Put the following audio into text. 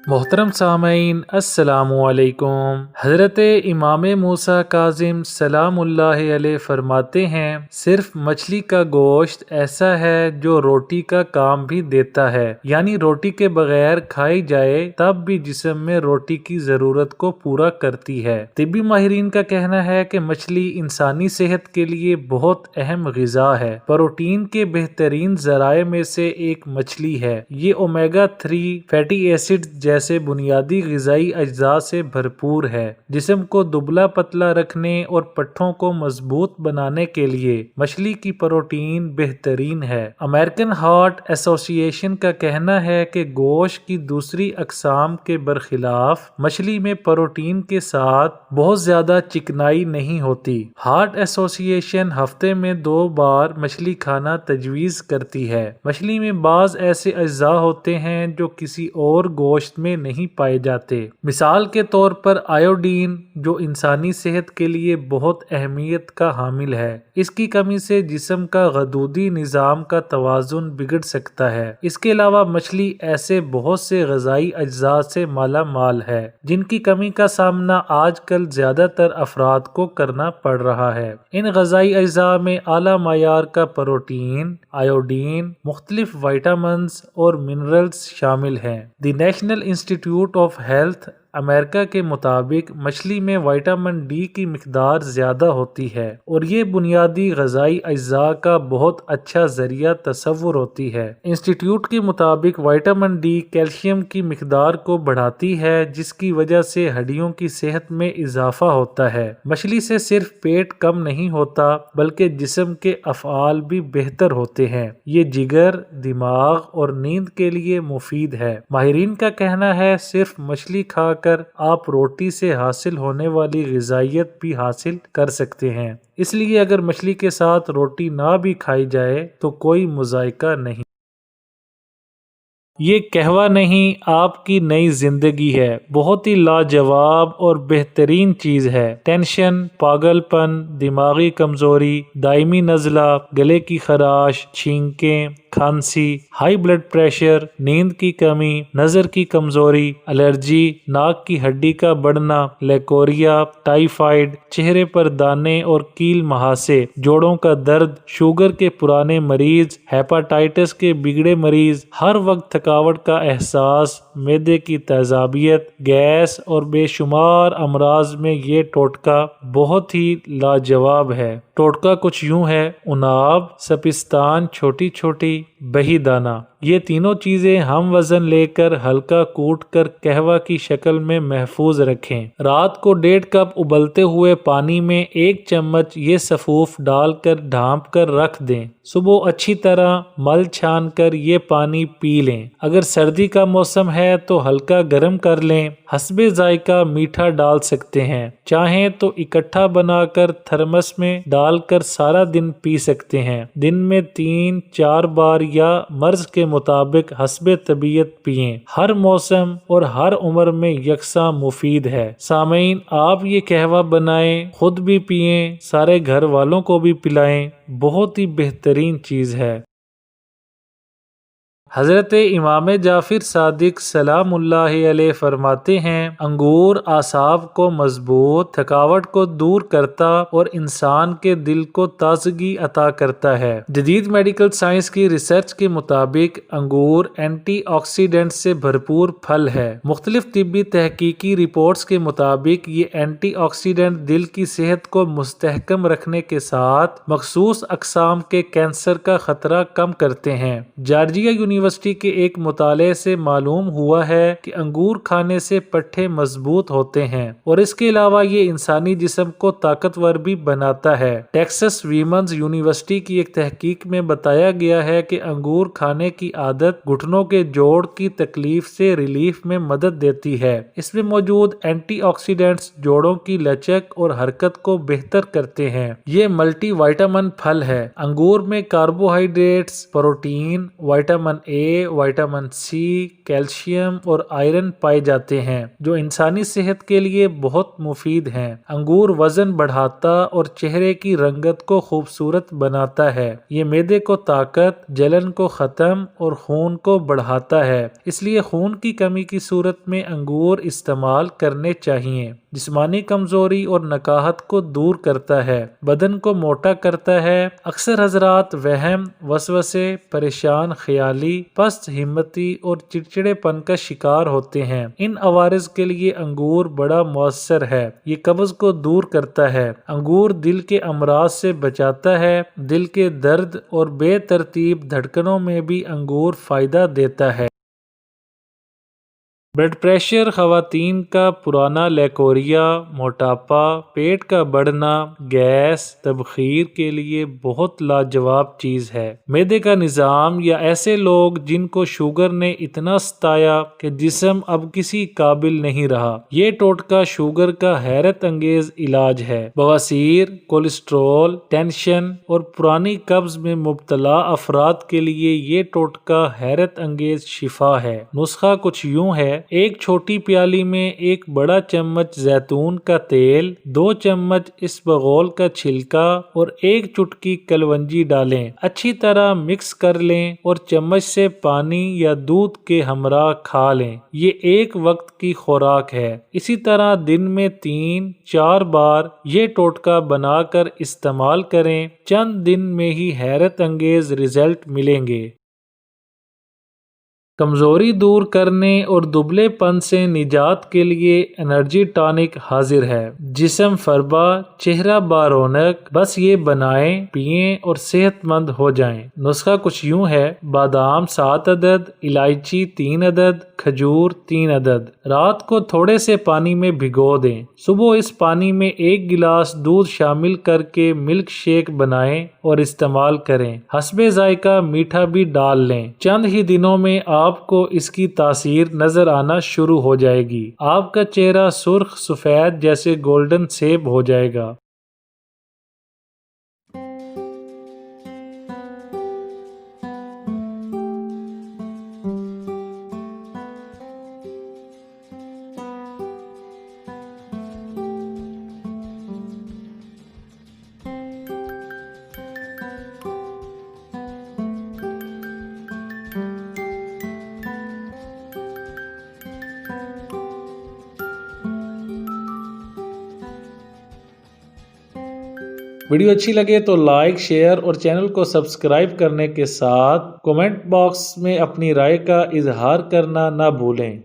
محترم سامعین السلام علیکم۔ حضرت امام موسیٰ کاظم سلام اللہ علیہ فرماتے ہیں، صرف مچھلی کا گوشت ایسا ہے جو روٹی کا کام بھی دیتا ہے، یعنی روٹی کے بغیر کھائی جائے تب بھی جسم میں روٹی کی ضرورت کو پورا کرتی ہے۔ طبی ماہرین کا کہنا ہے کہ مچھلی انسانی صحت کے لیے بہت اہم غذا ہے۔ پروٹین کے بہترین ذرائع میں سے ایک مچھلی ہے۔ یہ اومیگا 3 فیٹی ایسڈ جیسے بنیادی غذائی اجزاء سے بھرپور ہے۔ جسم کو دبلا پتلا رکھنے اور پٹھوں کو مضبوط بنانے کے لیے مچھلی کی پروٹین بہترین ہے۔ امریکن ہارٹ ایسوسی ایشن کا کہنا ہے کہ گوشت کی دوسری اقسام کے برخلاف مچھلی میں پروٹین کے ساتھ بہت زیادہ چکنائی نہیں ہوتی۔ ہارٹ ایسوسی ایشن ہفتے میں 2 بار مچھلی کھانا تجویز کرتی ہے۔ مچھلی میں بعض ایسے اجزاء ہوتے ہیں جو کسی اور گوشت میں نہیں پائے جاتے۔ مثال کے طور پر آیوڈین، جو انسانی صحت کے لیے بہت اہمیت کا حامل ہے۔ اس کی کمی سے جسم کا غدودی نظام کا توازن بگڑ سکتا ہے۔ اس کے علاوہ مچھلی ایسے بہت سے غذائی اجزاء سے مالا مال ہے جن کی کمی کا سامنا آج کل زیادہ تر افراد کو کرنا پڑ رہا ہے۔ ان غذائی اجزاء میں اعلیٰ معیار کا پروٹین، آیوڈین، مختلف وائٹامنز اور منرلز شامل ہیں۔ دی نیشنل انسٹی ٹیوٹ آف ہیلتھ امریکہ کے مطابق مچھلی میں وائٹامن ڈی کی مقدار زیادہ ہوتی ہے اور یہ بنیادی غذائی اجزاء کا بہت اچھا ذریعہ تصور ہوتی ہے۔ انسٹی ٹیوٹ کے مطابق وائٹامن ڈی کیلشیم کی مقدار کو بڑھاتی ہے جس کی وجہ سے ہڈیوں کی صحت میں اضافہ ہوتا ہے۔ مچھلی سے صرف پیٹ کم نہیں ہوتا بلکہ جسم کے افعال بھی بہتر ہوتے ہیں۔ یہ جگر، دماغ اور نیند کے لیے مفید ہے۔ ماہرین کا کہنا ہے صرف مچھلی کھا کر آپ روٹی سے حاصل ہونے والی غذائیت بھی حاصل کر سکتے ہیں، اس لیے اگر مچھلی کے ساتھ روٹی نہ بھی کھائی جائے تو کوئی مذائقہ نہیں۔ یہ قہوہ نہیں، آپ کی نئی زندگی ہے۔ بہت ہی لاجواب اور بہترین چیز ہے۔ ٹینشن، پاگل پن، دماغی کمزوری، دائمی نزلہ، گلے کی خراش، چھینکیں، کھانسی، ہائی بلڈ پریشر، نیند کی کمی، نظر کی کمزوری، الرجی، ناک کی ہڈی کا بڑھنا، لیکوریا، ٹائیفائیڈ، چہرے پر دانے اور کیل مہاسے، جوڑوں کا درد، شوگر کے پرانے مریض، ہیپاٹائٹس کے بگڑے مریض، ہر وقت تھکاوٹ کا احساس، معدے کی تیزابیت، گیس اور بے شمار امراض میں یہ ٹوٹکا بہت ہی لاجواب ہے۔ ٹوٹکا کچھ یوں ہے: اناب، سپستان، چھوٹی چھوٹی بہی دانہ۔ یہ تینوں چیزیں ہم وزن لے کر ہلکا کوٹ کر قہوہ کی شکل میں محفوظ رکھیں۔ رات کو 1.5 کپ ابلتے ہوئے پانی میں 1 چمچ یہ سفوف ڈال کر ڈھانپ کر رکھ دیں۔ صبح اچھی طرح مل چھان کر یہ پانی پی لیں۔ اگر سردی کا موسم ہے تو ہلکا گرم کر لیں۔ حسب ذائقہ میٹھا ڈال سکتے ہیں۔ چاہیں تو اکٹھا بنا کر تھرمس میں ڈال کر سارا دن پی سکتے ہیں۔ دن میں 3-4 بار یا مرض کے مطابق حسب طبیعت پئیں۔ ہر موسم اور ہر عمر میں یکساں مفید ہے۔ سامعین، آپ یہ قہوہ بنائیں، خود بھی پئیں، سارے گھر والوں کو بھی پلائیں۔ بہت ہی بہترین چیز ہے۔ حضرت امام جعفر صادق سلام اللہ علیہ فرماتے ہیں، انگور اعصاب کو مضبوط، تھکاوٹ کو دور کرتا اور انسان کے دل کو تازگی عطا کرتا ہے۔ جدید میڈیکل سائنس کی ریسرچ کے مطابق انگور اینٹی آکسیڈنٹ سے بھرپور پھل ہے۔ مختلف طبی تحقیقی رپورٹس کے مطابق یہ اینٹی آکسیڈنٹ دل کی صحت کو مستحکم رکھنے کے ساتھ مخصوص اقسام کے کینسر کا خطرہ کم کرتے ہیں۔ جارجیا یونیورسٹی کے ایک مطالعے سے معلوم ہوا ہے کہ انگور کھانے سے پٹھے مضبوط ہوتے ہیں اور اس کے علاوہ یہ انسانی جسم کو طاقتور بھی بناتا ہے۔ ٹیکساس ویمنز یونیورسٹی کی ایک تحقیق میں بتایا گیا ہے کہ انگور کھانے کی عادت گھٹنوں کے جوڑ کی تکلیف سے ریلیف میں مدد دیتی ہے۔ اس میں موجود اینٹی آکسیڈنٹس جوڑوں کی لچک اور حرکت کو بہتر کرتے ہیں۔ یہ ملٹی وائٹامن پھل ہے۔ انگور میں carbohydrates, protein, vitamin A, vitamin C, calcium اور آئرن پائے جاتے ہیں جو انسانی صحت کے لیے بہت مفید ہیں۔ انگور وزن بڑھاتا اور چہرے کی رنگت کو خوبصورت بناتا ہے۔ یہ معدے کو طاقت، جلن کو ختم اور خون کو بڑھاتا ہے، اس لیے خون کی کمی کی صورت میں انگور استعمال کرنے چاہیے۔ جسمانی کمزوری اور نکاہت کو دور کرتا ہے، بدن کو موٹا کرتا ہے۔ اکثر حضرات وہم، وسوسے، پریشان خیالی، پست ہمتی اور چڑچڑے پن کا شکار ہوتے ہیں۔ ان عوارض کے لیے انگور بڑا مؤثر ہے۔ یہ قبض کو دور کرتا ہے۔ انگور دل کے امراض سے بچاتا ہے۔ دل کے درد اور بے ترتیب دھڑکنوں میں بھی انگور فائدہ دیتا ہے۔ بلڈ پریشر، خواتین کا پرانا لیکوریا، موٹاپا، پیٹ کا بڑھنا، گیس، تبخیر کے لیے بہت لاجواب چیز ہے۔ معدے کا نظام یا ایسے لوگ جن کو شوگر نے اتنا ستایا کہ جسم اب کسی قابل نہیں رہا، یہ ٹوٹکا شوگر کا حیرت انگیز علاج ہے۔ بواسیر، کولیسٹرول، ٹینشن اور پرانی قبض میں مبتلا افراد کے لیے یہ ٹوٹکا حیرت انگیز شفا ہے۔ نسخہ کچھ یوں ہے: ایک چھوٹی پیالی میں ایک بڑا چمچ زیتون کا تیل، 2 چمچ اسبغول کا چھلکا اور 1 چٹکی کلونجی ڈالیں۔ اچھی طرح مکس کر لیں اور چمچ سے پانی یا دودھ کے ہمراہ کھا لیں۔ یہ ایک وقت کی خوراک ہے۔ اسی طرح دن میں 3-4 بار یہ ٹوٹکا بنا کر استعمال کریں۔ چند دن میں ہی حیرت انگیز رزلٹ ملیں گے۔ کمزوری دور کرنے اور دبلے پن سے نجات کے لیے انرجی ٹانک حاضر ہے۔ جسم فربا، چہرہ بارونق، بس یہ بنائیں، پئیں اور صحت مند ہو جائیں۔ نسخہ کچھ یوں ہے: بادام 7 عدد، الائچی 3 عدد، کھجور 3 عدد۔ رات کو تھوڑے سے پانی میں بھگو دیں۔ صبح اس پانی میں 1 گلاس دودھ شامل کر کے ملک شیک بنائیں اور استعمال کریں۔ حسب ذائقہ میٹھا بھی ڈال لیں۔ چند ہی دنوں میں آپ کو اس کی تاثیر نظر آنا شروع ہو جائے گی۔ آپ کا چہرہ سرخ سفید جیسے گولڈن سیب ہو جائے گا۔ ویڈیو اچھی لگے تو لائک، شیئر اور چینل کو سبسکرائب کرنے کے ساتھ کومنٹ باکس میں اپنی رائے کا اظہار کرنا نہ بھولیں۔